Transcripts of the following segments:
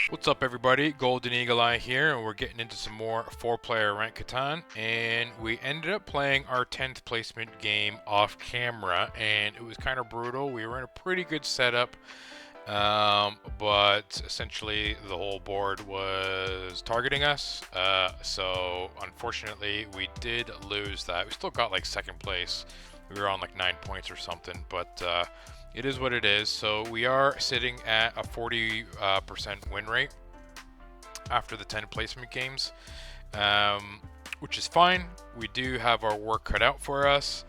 What's up, everybody? Golden Eagle Eye here, and we're getting into some more 4-player ranked Catan. And we ended up playing our 10th placement game off camera, and it was kind of brutal. We were in a pretty good setup, but essentially the whole board was targeting us. So unfortunately, we did lose that. We still got like second place. We were on like 9 points or something, but it is what it is. So we are sitting at a 40% win rate after the 10 placement games, which is fine. We do have our work cut out for us.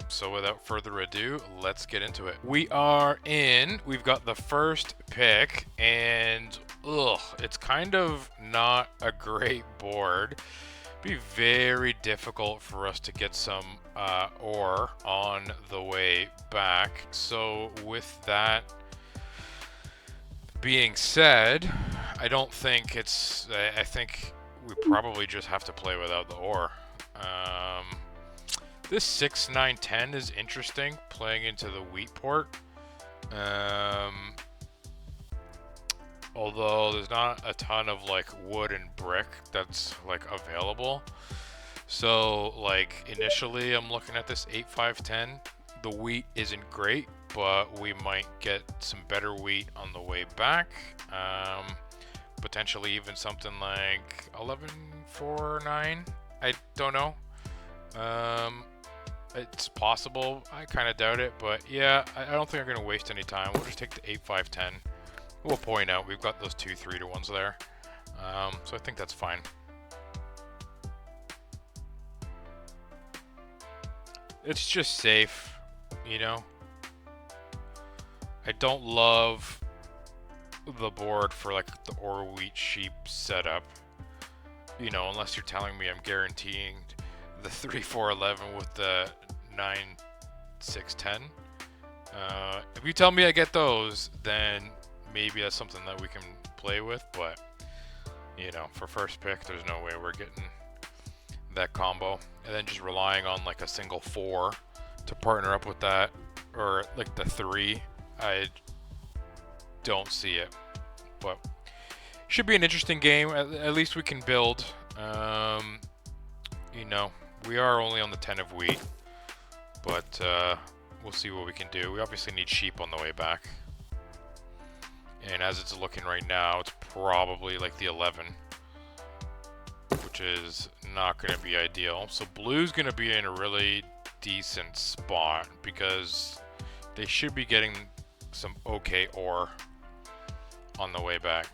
So without further ado, let's get into it. We've got the first pick, and it's kind of not a great board. Be very difficult for us to get some ore on the way back. So with that being said, I don't think it's... I think we probably just have to play without the ore. This 6, 9, 10 is interesting, playing into the wheat port. Although there's not a ton of like wood and brick that's like available. So like initially I'm looking at this 8, 5, 10. The wheat isn't great, but we might get some better wheat on the way back. Potentially even something like 11, 4, 9. I don't know. It's possible. I kind of doubt it, but yeah, I don't think I'm going to waste any time. We'll just take the 8, 5, 10. We'll point out we've got those 2 3-to-1s there, so I think that's fine. It's just safe, you know. I don't love the board for like the ore wheat sheep setup, you know, unless you're telling me I'm guaranteeing the 3 4 11 with the 9 6 10. If you tell me I get those, then maybe that's something that we can play with, but you know, for first pick, there's no way we're getting that combo. And then just relying on like a single 4 to partner up with that, or like the 3, I don't see it. But should be an interesting game. At least we can build. You know, we are only on the 10 of wheat, but we'll see what we can do. We obviously need sheep on the way back. And as it's looking right now, it's probably like the 11, which is not going to be ideal. So blue's going to be in a really decent spot because they should be getting some okay ore on the way back.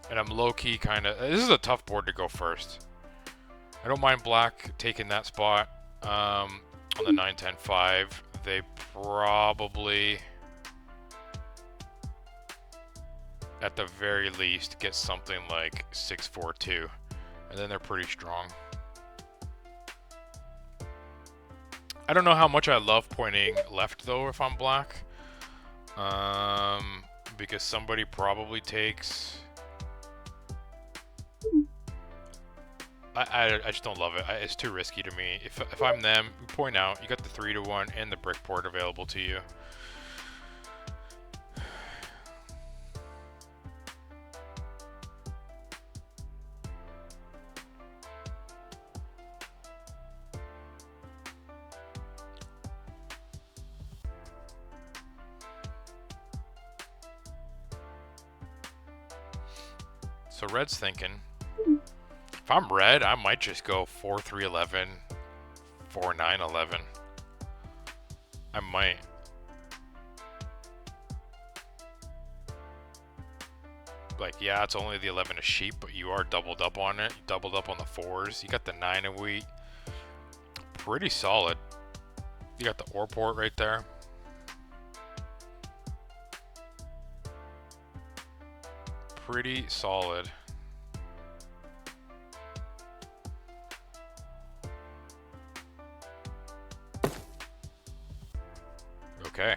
And I'm low-key kind of... This is a tough board to go first. I don't mind black taking that spot on the 9, 10, 5. They probably... at the very least get something like 6, 4, 2, and then they're pretty strong. I don't know how much I love pointing left though if I'm black, because somebody probably takes... I just don't love it. It's too risky to me. If I'm them, you point out, you got the 3-to-1 and the brick port available to you. So red's thinking, if I'm red, I might just go 4, 3, 11, 4, 9, 11. I might. Like, yeah, it's only the 11 of sheep, but you are doubled up on it. You doubled up on the 4s. You got the 9 of wheat. Pretty solid. You got the ore port right there. Pretty solid. Okay.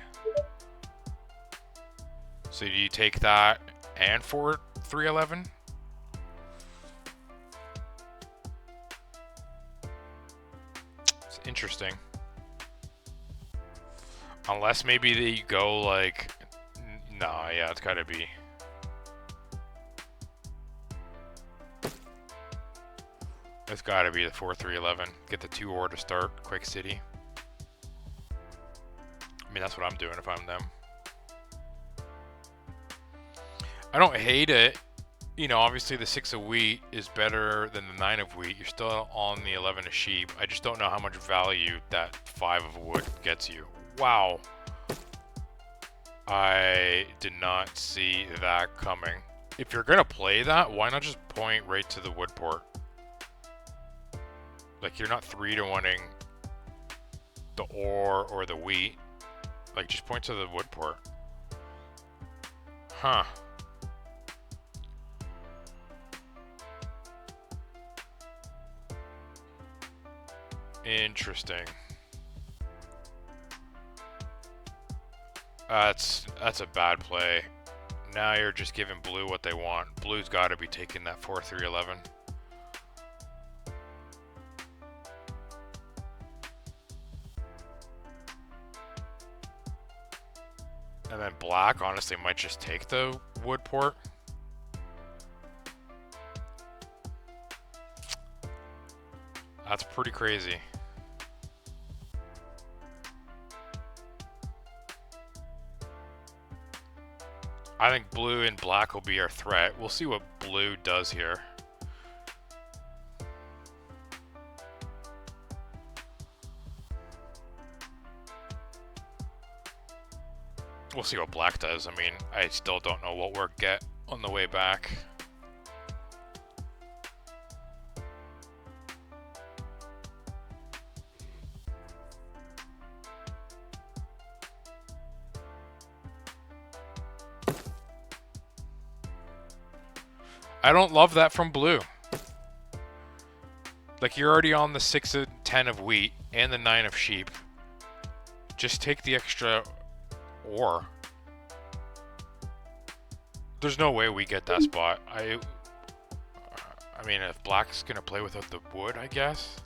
So do you take that and 4, 3, 11? It's interesting. Unless maybe they go like Nah, yeah, it's gotta be. It's gotta be the 4-3-11. Get the 2 ore to start. Quick City. I mean, that's what I'm doing if I'm them. I don't hate it. You know, obviously the 6 of wheat is better than the 9 of wheat. You're still on the 11 of sheep. I just don't know how much value that 5 of wood gets you. Wow. I did not see that coming. If you're gonna play that, why not just point right to the wood port? Like, you're not 3-to-1ing the ore or the wheat. Like, just point to the wood port. Huh. Interesting. That's a bad play. Now you're just giving blue what they want. Blue's got to be taking that 4-3-11. And then black, honestly, might just take the wood port. That's pretty crazy. I think blue and black will be our threat. We'll see what blue does here. We'll see what black does. I mean, I still don't know what we'll get on the way back. I don't love that from blue. Like, you're already on the 6 of 10 of wheat and the 9 of sheep. Just take the extra ore. There's no way we get that spot. I mean, if black's gonna play without the wood, I guess.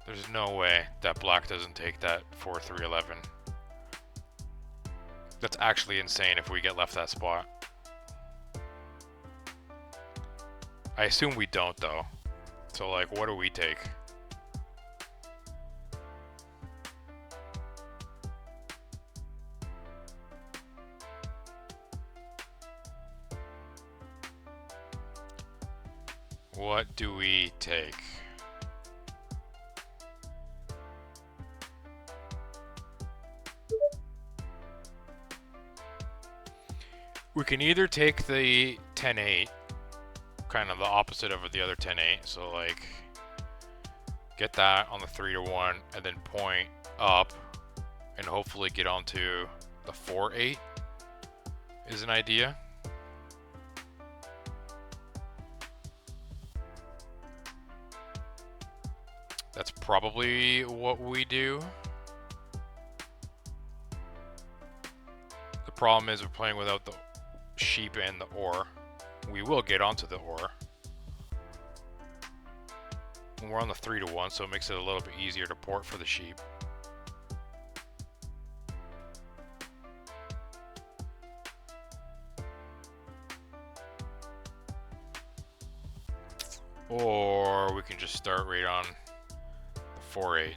There's no way that black doesn't take that 4-3-11. That's actually insane if we get left that spot. I assume we don't, though. So, like, what do we take? What do we take? We can either take the 10-8, kind of the opposite of the other 10-8, so like get that on the 3-to-1 and then point up and hopefully get onto the 4-8 is an idea. That's probably what we do. The problem is we're playing without the sheep and the ore. We will get onto the ore. And we're on the 3-to-1, so it makes it a little bit easier to port for the sheep. Or we can just start right on the 4-8.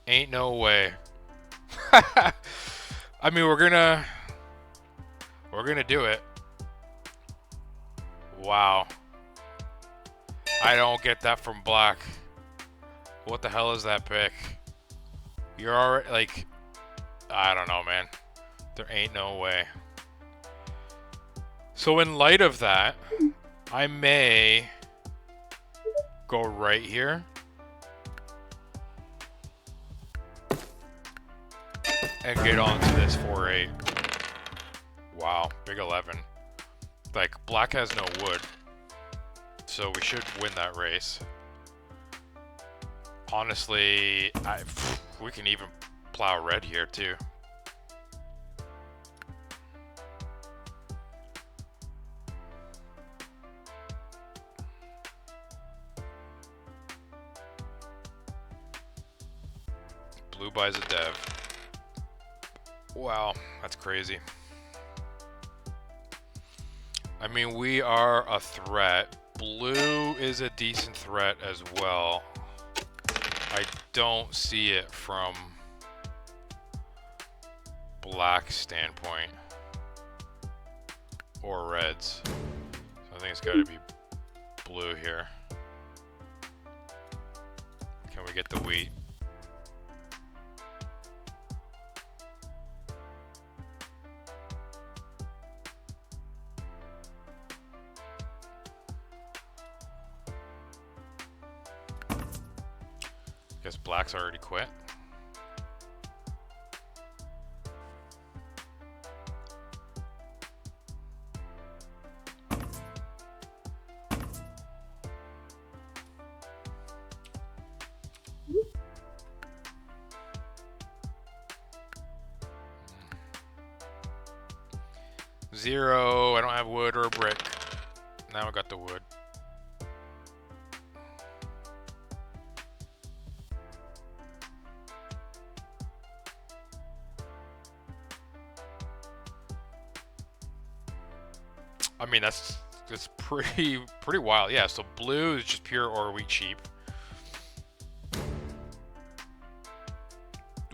Ain't no way. I mean, we're gonna do it. Wow. I don't get that from black. What the hell is that pick? You're already, like, I don't know, man. There ain't no way. So in light of that, I may go right here. And get onto this 4-8. Wow, big 11. Like, black has no wood, so we should win that race. Honestly, we can even plow red here too. Blue buys a dev. Wow, that's crazy. I mean, we are a threat. Blue is a decent threat as well. I don't see it from black standpoint or reds. So I think it's got to be blue here. Can we get the wheat? Guess black's already quit. Zero. I don't have wood or a brick. Now I got the wood. I mean, that's pretty wild. Yeah, so blue is just pure or wheat cheap.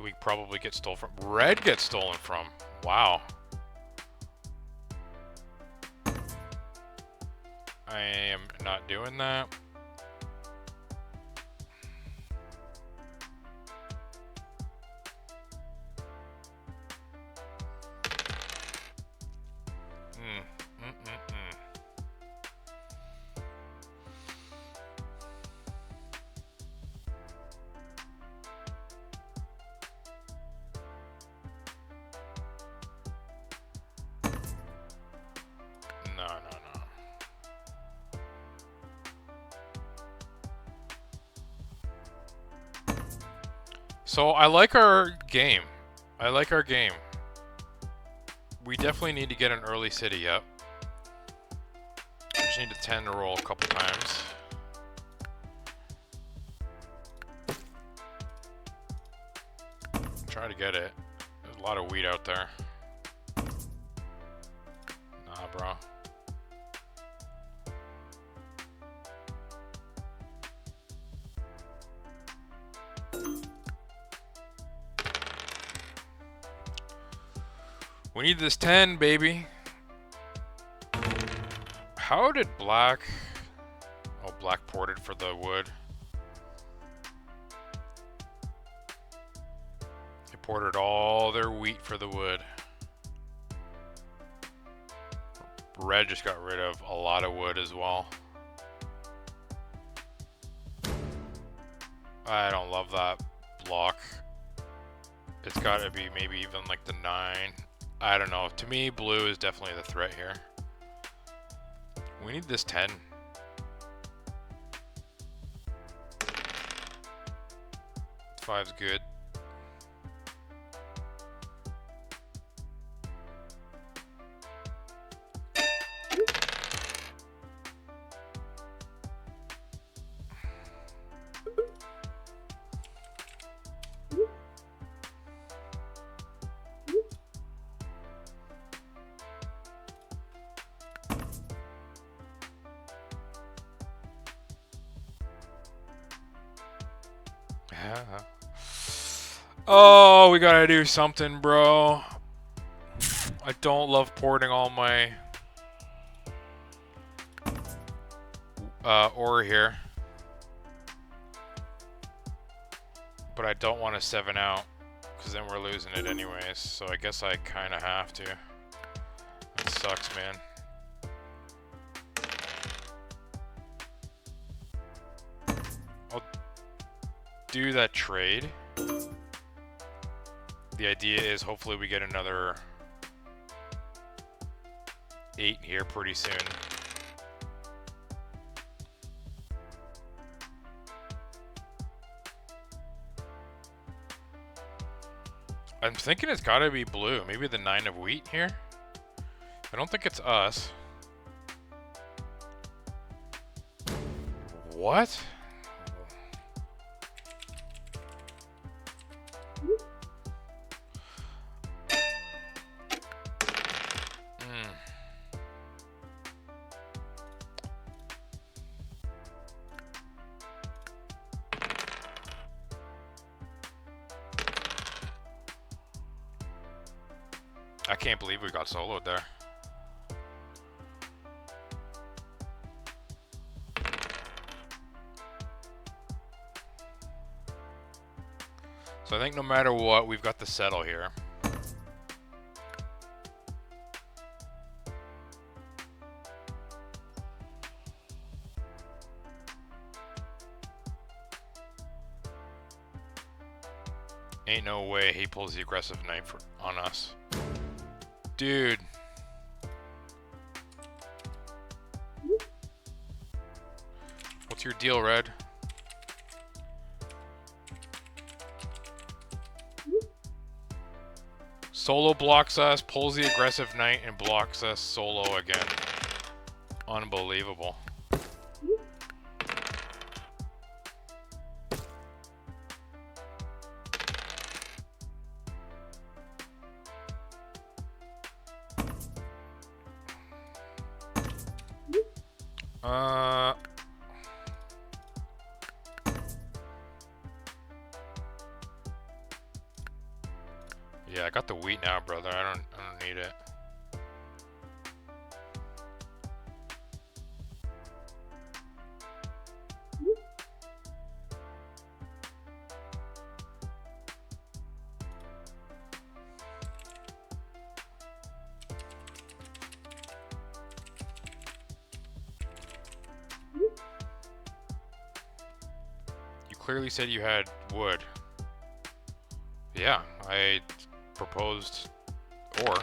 We probably get stolen from. Red gets stolen from. Wow. I am not doing that. So I like our game. I like our game. We definitely need to get an early city up. I just need to 10 to roll a couple times. Try to get it. There's a lot of wheat out there. Nah, bro. We need this 10, baby. How did black... Oh, black ported for the wood. They ported all their wheat for the wood. Red just got rid of a lot of wood as well. I don't love that block. It's got to be maybe even like the 9. I don't know. To me, blue is definitely the threat here. We need this 10. 5's good. Oh, we gotta do something, bro. I don't love porting all my ore here. But I don't want to 7 out, because then we're losing it anyways. So I guess I kind of have to. That sucks, man. I'll do that trade. The idea is hopefully we get another 8 here pretty soon. I'm thinking it's gotta be blue. Maybe the 9 of wheat here? I don't think it's us. What? can't believe we got soloed there. So I think no matter what, we've got the settle here. Ain't no way he pulls the aggressive knight on us. Dude. What's your deal, Red? Solo blocks us, pulls the aggressive knight, and blocks us solo again. Unbelievable. Yeah, I got the wheat now, brother. I don't need it. You clearly said you had wood. Yeah, I proposed ore.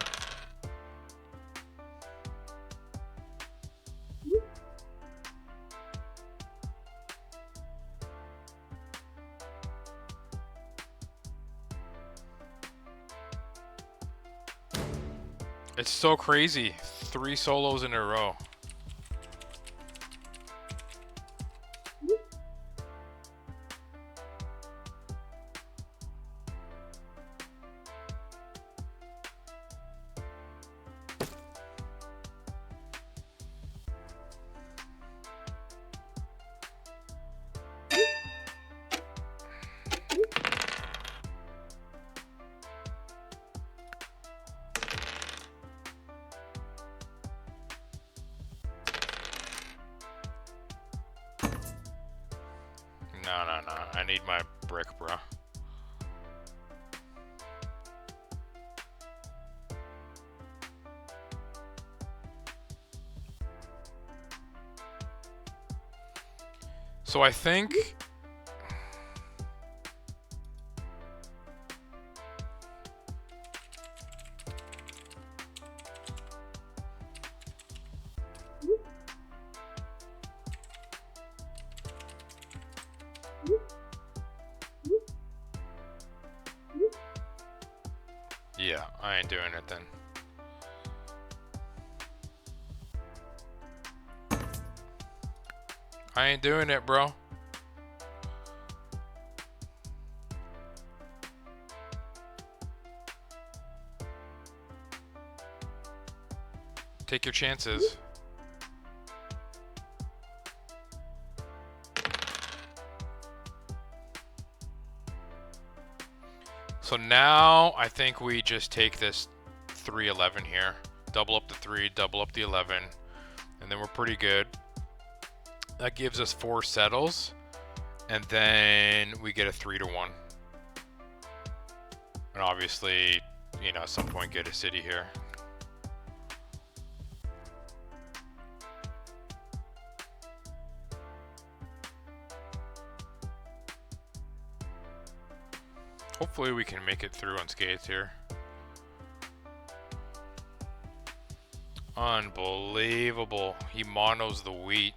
It's so crazy. 3 solos in a row. No. I need my brick, bro. So I think... Yeah, I ain't doing it then. I ain't doing it, bro. Take your chances. So now I think we just take this 311 here, double up the 3, double up the 11, and then we're pretty good. That gives us 4 settles, and then we get a 3-1. And obviously, you know, at some point get a city here. Hopefully we can make it through unscathed here. Unbelievable. He monos the wheat.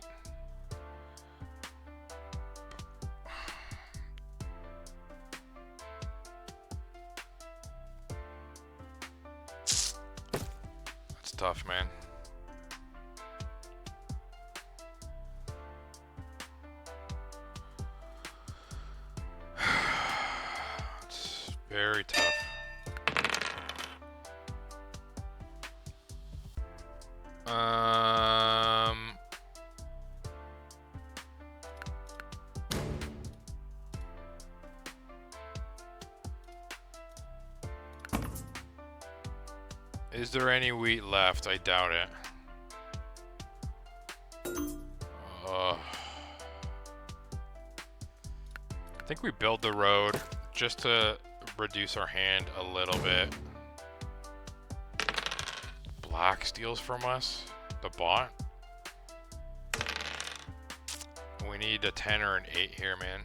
That's tough, man. Very tough. Is there any wheat left? I doubt it. I think we build the road just to reduce our hand a little bit. Black steals from us? The bot? We need a 10 or an 8 here, man.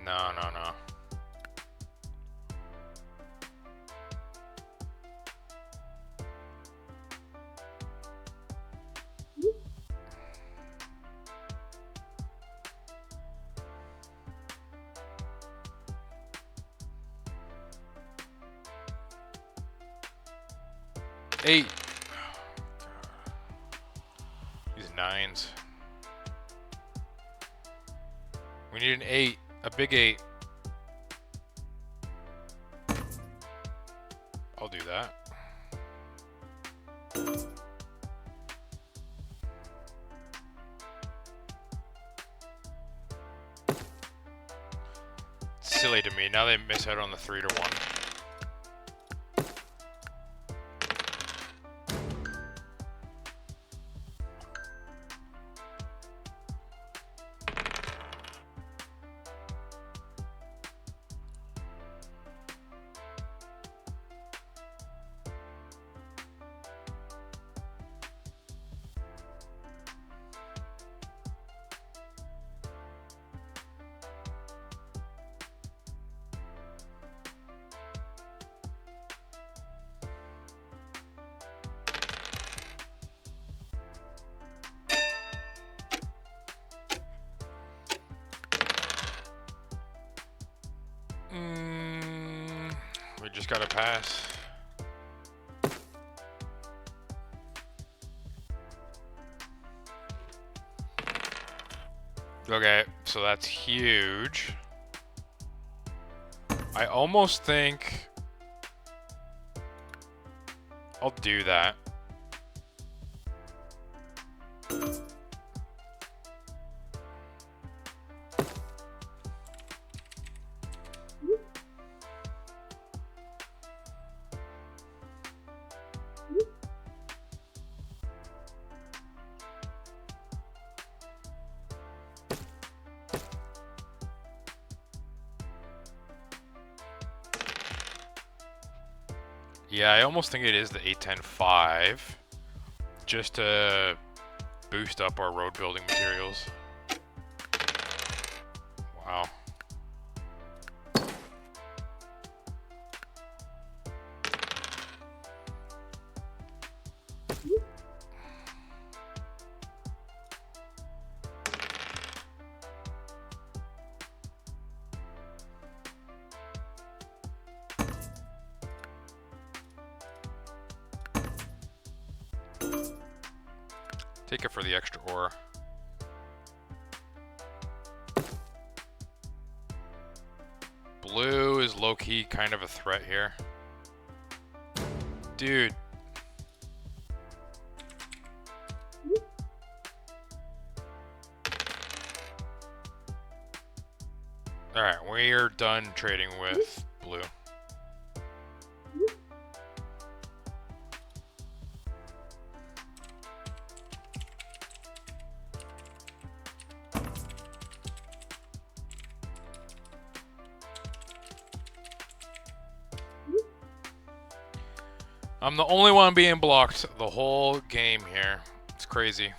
No, no, no. Eight. These 9s. We need an 8. A big 8. I'll do that. Silly to me. Now they miss out on the 3 to 1. We just gotta pass. Okay, so that's huge. I almost think I'll do that. Yeah, I almost think it is the 8-10-5, just to boost up our road building materials. Wow. Take it for the extra ore. Blue is low-key kind of a threat here. Dude. Alright, we're done trading with blue. I'm the only one being blocked the whole game here. It's crazy.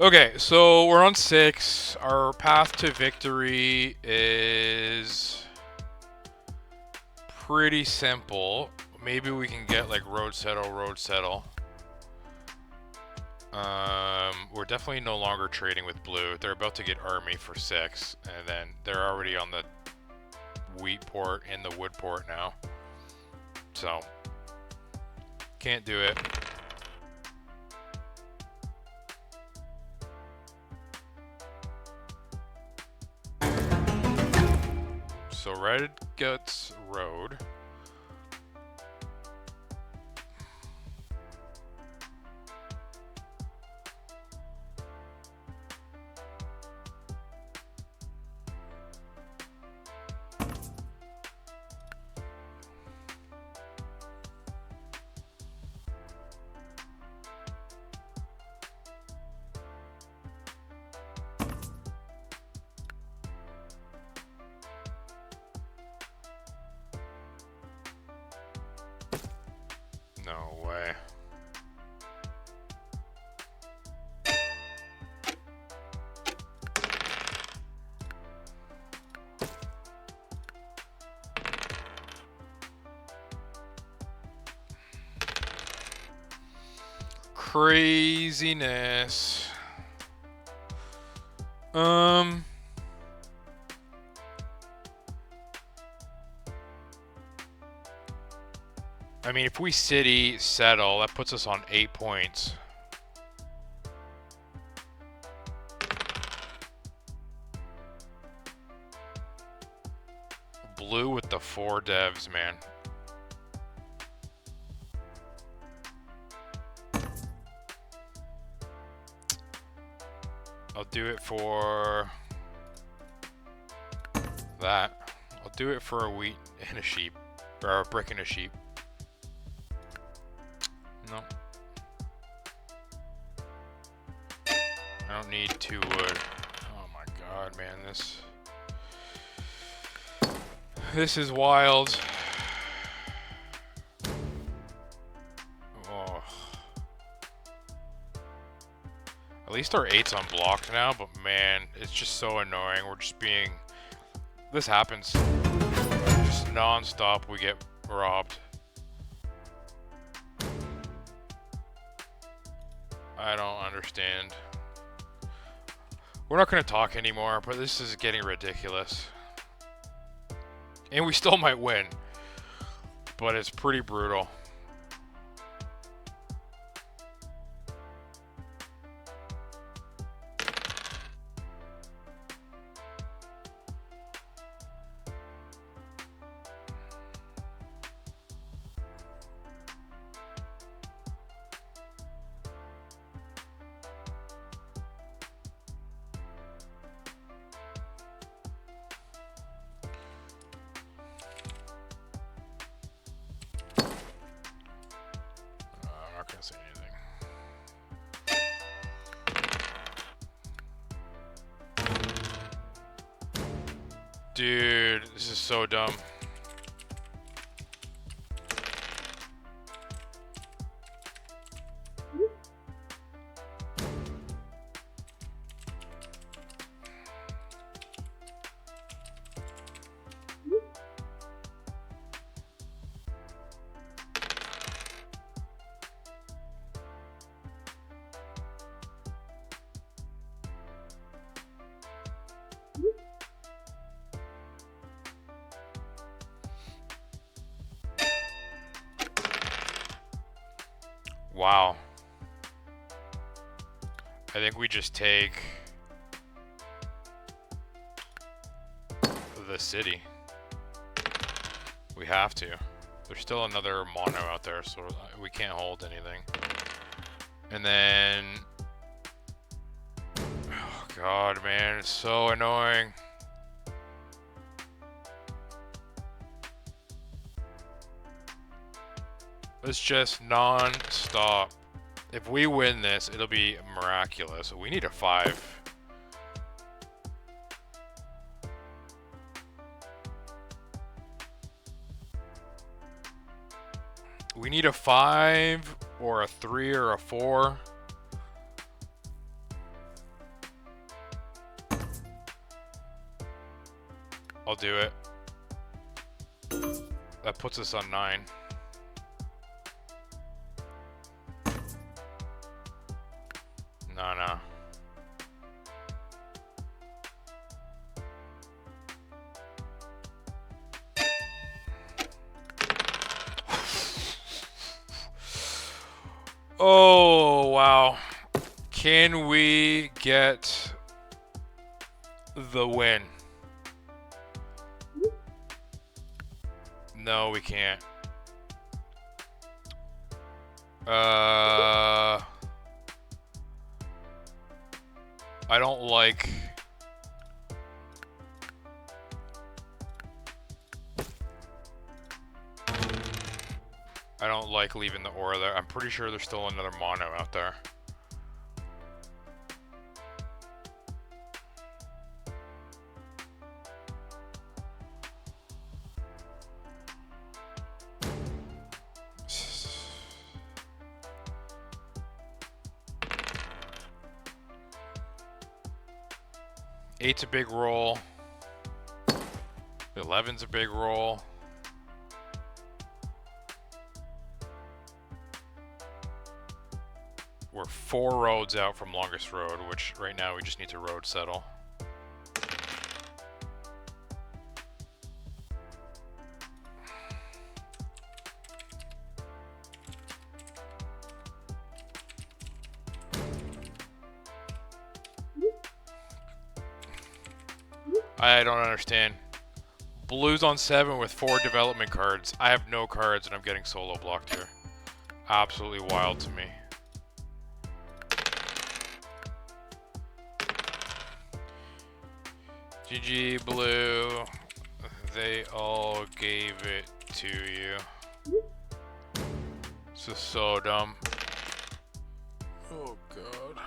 Okay, so we're on 6. Our path to victory is pretty simple. Maybe we can get like road settle, road settle. We're definitely no longer trading with blue. They're about to get army for 6, and then they're already on the wheat port and the wood port now. So can't do it. So red gets road. No way. Craziness. I mean, if we city settle, that puts us on 8 points. Blue with the 4 devs, man. I'll do it for that. I'll do it for a wheat and a sheep. Or a brick and a sheep. No. I don't need 2 wood. Oh my god, man, this is wild. Oh. At least our 8's unblocked now, but man, it's just so annoying. We're just being... This happens. Just non-stop we get robbed. I don't understand. We're not going to talk anymore, but this is getting ridiculous. And we still might win. But it's pretty brutal. Say anything. Dude, this is so dumb. Wow. I think we just take the city. We have to. There's still another mono out there, so we can't hold anything. And then... Oh god, man, it's so annoying. It's just non-stop. If we win this, it'll be miraculous. We need a 5. We need a 5 or a 3 or a 4. I'll do it. That puts us on 9. No. Oh, wow. Can we get the win? No, we can't. I don't like... I don't like leaving the aura there. I'm pretty sure there's still another mono out there. Eight's a big roll. 11's a big roll. We're 4 roads out from longest road, which right now we just need to road settle. I don't understand. Blue's on 7 with 4 development cards. I have no cards and I'm getting solo blocked here. Absolutely wild to me. GG Blue. They all gave it to you. This is so dumb. Oh god.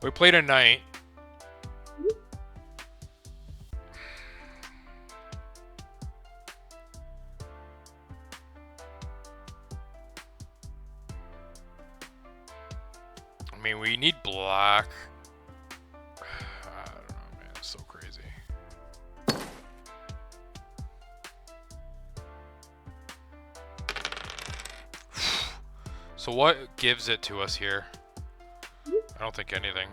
We played a knight. I mean, we need black. I don't know, man. It's so crazy. So what gives it to us here? I don't think anything.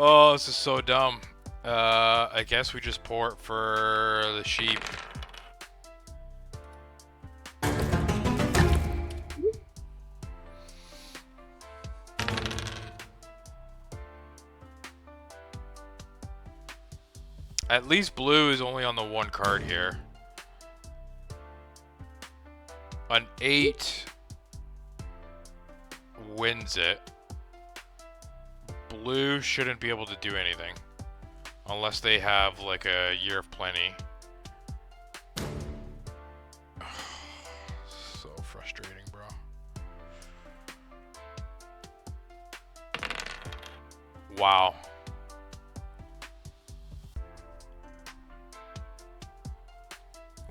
Oh, this is so dumb. I guess we just port for the sheep. At least blue is only on the 1 card here. An 8 wins it. Blue shouldn't be able to do anything. Unless they have like a Year of Plenty. So frustrating, bro. Wow.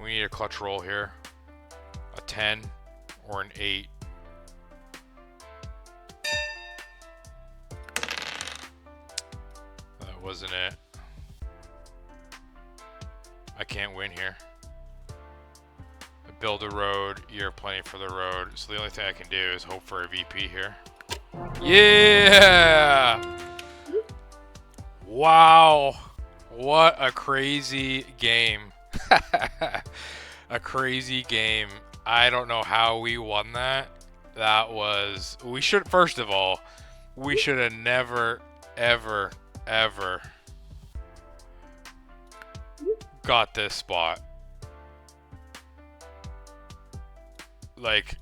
We need a clutch roll here. A 10 or an 8. That wasn't it. I can't win here. I build a road, Year of Plenty for the road. So the only thing I can do is hope for a VP here. Yeah! Wow. What a crazy game. A crazy game. I don't know how we won that. That was... We should... First of all, we should have never, ever, ever got this spot. Like,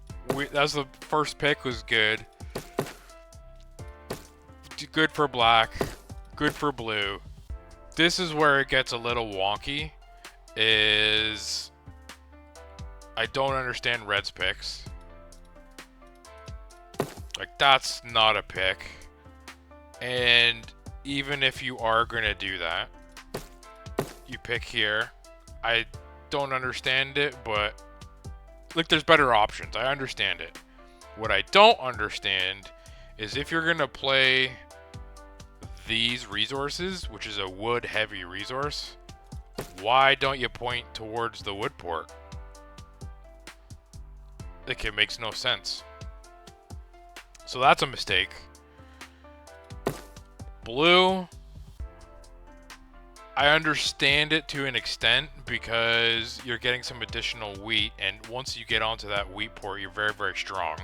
that's the first pick was good. Good for black. Good for blue. This is where it gets a little wonky. Is I don't understand Red's picks. Like, that's not a pick. And even if you are gonna do that, you pick here. don't understand it, but like there's better options. I understand it. What I don't understand is if you're gonna play these resources, which is a wood heavy resource, why don't you point towards the wood port? Like, it makes no sense. So that's a mistake. Blue, I understand it to an extent because you're getting some additional wheat, and once you get onto that wheat port, you're very, very strong.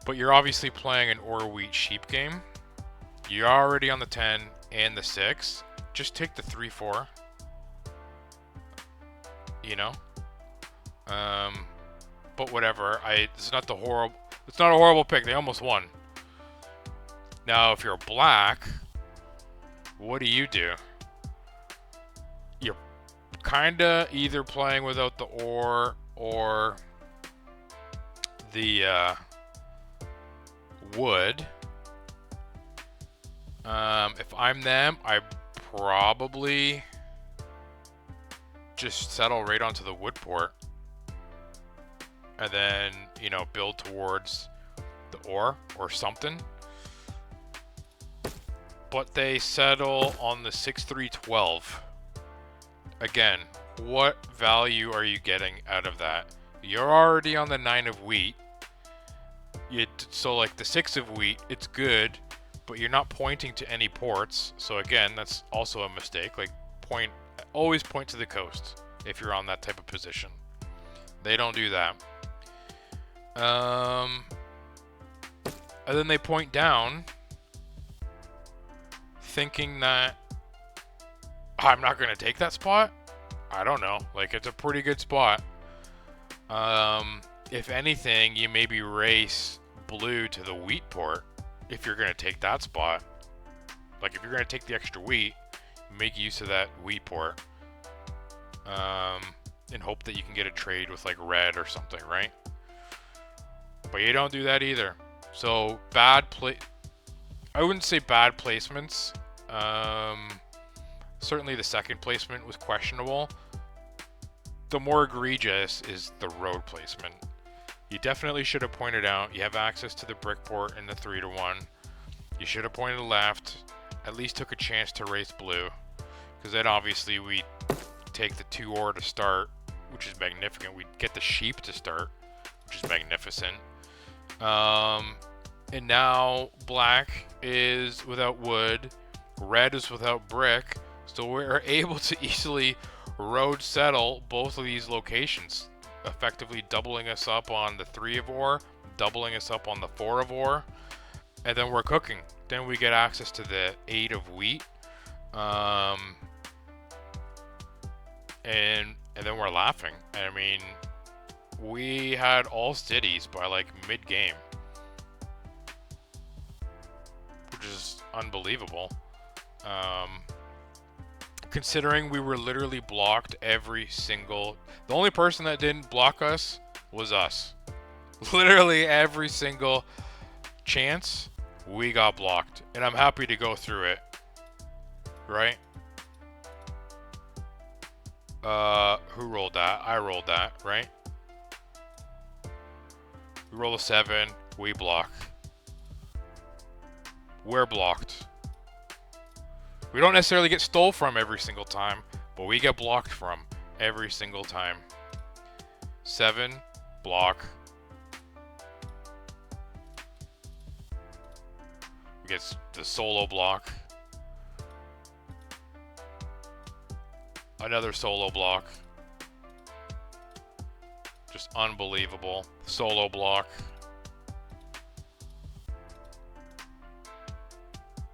But you're obviously playing an ore wheat sheep game. You're already on the 10 and the 6. Just take the 3-4. You know? But whatever. It's not a horrible pick. They almost won. Now, if you're black, what do? You're kinda either playing without the ore or the wood. If I'm them, I probably just settle right onto the wood port and then, you know, build towards the ore or something. But they settle on the 6-3-12. Again, what value are you getting out of that? You're already on the 9 of wheat. So like the 6 of wheat, it's good, but you're not pointing to any ports. So again, that's also a mistake. Like, always point to the coast if you're on that type of position. They don't do that. And then they point down, thinking that I'm not going to take that spot. I don't know. Like, it's a pretty good spot. If anything, you maybe race blue to the wheat port if you're going to take that spot. Like, if you're going to take the extra wheat, make use of that wheat port. And hope that you can get a trade with, like, red or something, right? But you don't do that either. So, I wouldn't say bad placements. Certainly the second placement was questionable. The more egregious is the road placement. You definitely should have pointed out you have access to the brick port in the 3-1. You should have pointed left. At least took a chance to race blue. Because then obviously we take the 2 ore to start, which is magnificent. We get the sheep to start, which is magnificent. And now black is without wood, red is without brick, so we're able to easily road settle both of these locations, effectively doubling us up on the 3 of ore, doubling us up on the 4 of ore, and then we're cooking. Then we get access to the 8 of wheat, and then we're laughing. I mean, we had all cities by like mid-game, which is unbelievable. Considering we were literally blocked every single... The only person that didn't block us was us. Literally every single chance, we got blocked. And I'm happy to go through it. Right? Who rolled that? I rolled that, right? We roll a 7, we block. We're blocked. We don't necessarily get stole from every single time, but we get blocked from every single time. 7, block. We get the solo block. Another solo block. Just unbelievable. Solo block.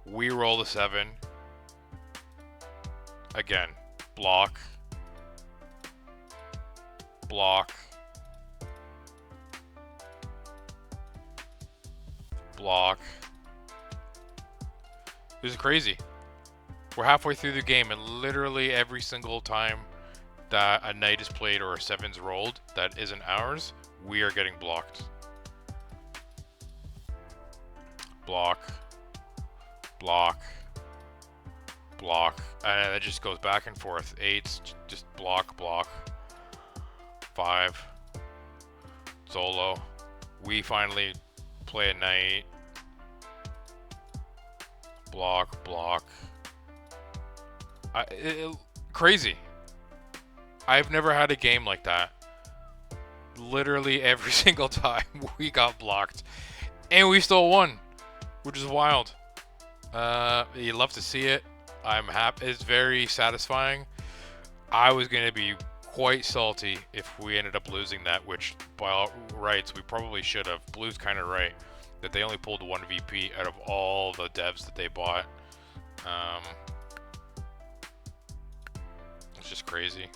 We roll the 7. Again, block. Block. Block. This is crazy. We're halfway through the game, and literally every single time that a knight is played or a 7's rolled that isn't ours, we are getting blocked. Block. Block. block, and it just goes back and forth. 8s, just block, block. 5, solo. We finally play at night. Block, block. Crazy. I've never had a game like that. Literally every single time we got blocked, and we still won, which is wild. You love to see it. I'm happy. It's very satisfying. I was gonna be quite salty if we ended up losing that, which by all rights we probably should have. Blue's kind of right that they only pulled 1 VP out of all the devs that they bought. It's just crazy.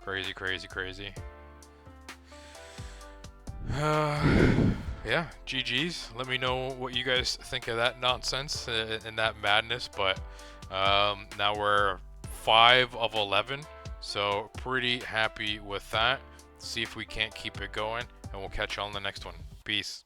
Crazy, crazy, crazy. Yeah, GG's. Let me know what you guys think of that nonsense and that madness. But now we're 5 of 11, so pretty happy with that. See if we can't keep it going, and we'll catch you on the next one. Peace.